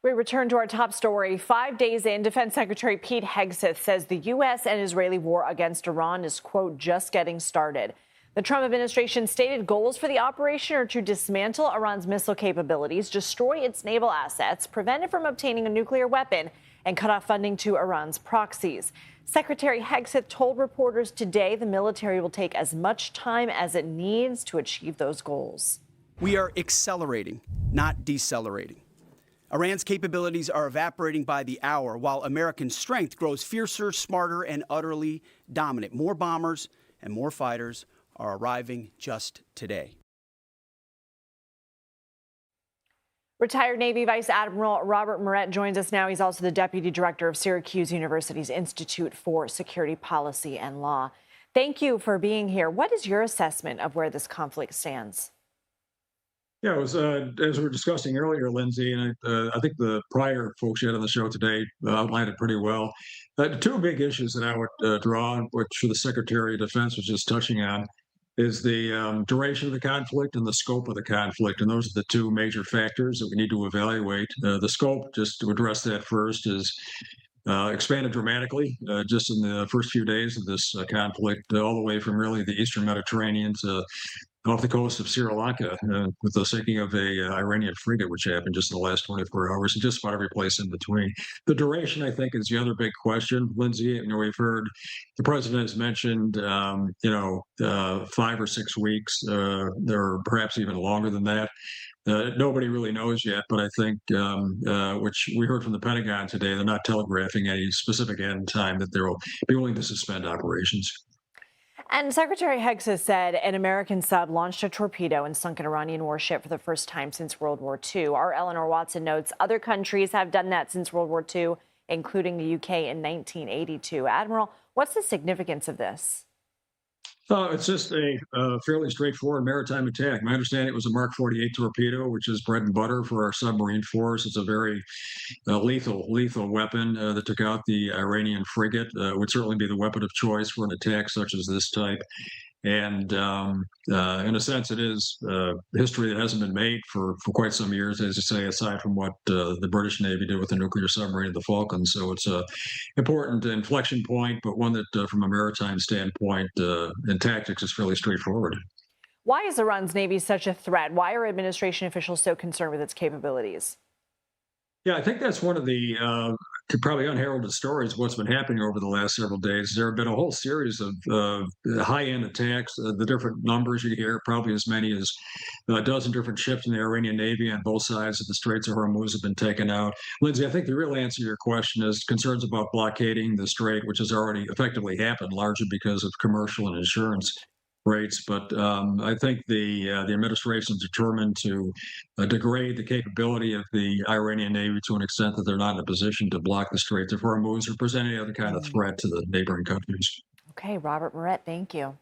We return to our top story. 5 days in, Defense Secretary Pete Hegseth says the U.S. and Israeli war against Iran is, quote, just getting started. The Trump administration stated goals for the operation are to dismantle Iran's missile capabilities, destroy its naval assets, prevent it from obtaining a nuclear weapon, and cut off funding to Iran's proxies. Secretary Hegseth told reporters today the military will take as much time as it needs to achieve those goals. We are accelerating, not decelerating. Iran's capabilities are evaporating by the hour, while American strength grows fiercer, smarter, and utterly dominant. More bombers and more fighters are arriving just today. Retired Navy Vice Admiral Robert Murrett joins us now. He's also the Deputy Director of Syracuse University's Institute for Security Policy and Law. Thank you for being here. What is your assessment of where this conflict stands? Yeah, it was as we were discussing earlier, Lindsay, and I think the prior folks you had on the show today outlined it pretty well. Two big issues that I would draw on, which the Secretary of Defense was just touching on, is the duration of the conflict and the scope of the conflict. And those are the two major factors that we need to evaluate. The scope, just to address that first, is expanded dramatically just in the first few days of this conflict, all the way from really the Eastern Mediterranean to off the coast of Sri Lanka, with the sinking of a Iranian frigate, which happened just in the last 24 hours, and just about every place in between. The duration, I think, is the other big question, Lindsay. We've heard the president has mentioned, 5 or 6 weeks, or perhaps even longer than that. Nobody really knows yet, but I think, which we heard from the Pentagon today, they're not telegraphing any specific end time that they'll be willing to suspend operations. And Secretary Hegseth said an American sub launched a torpedo and sunk an Iranian warship for the first time since World War II. Our Eleanor Watson notes other countries have done that since World War II, including the UK in 1982. Admiral, what's the significance of this? It's just a fairly straightforward maritime attack. My understanding it was a Mark 48 torpedo, which is bread and butter for our submarine force. It's a very lethal weapon that took out the Iranian frigate. Would certainly be the weapon of choice for an attack such as this type. And in a sense, it is history that hasn't been made for quite some years, as you say, aside from what the British Navy did with the nuclear submarine, the Falcons. So it's a important inflection point, but one that, from a maritime standpoint, in tactics, is fairly straightforward. Why is Iran's Navy such a threat? Why are administration officials so concerned with its capabilities? Yeah, I think that's one of the probably unheralded stories of what's been happening over the last several days. There have been a whole series of high-end attacks. The different numbers you hear, probably as many as a dozen different ships in the Iranian Navy on both sides of the Straits of Hormuz have been taken out. Lindsay, I think the real answer to your question is concerns about blockading the Strait, which has already effectively happened, largely because of commercial and insurance rates. But I think the administration is determined to degrade the capability of the Iranian Navy to an extent that they're not in a position to block the Strait of Hormuz or present any other kind of threat to the neighboring countries. Okay, Robert Murrett, thank you.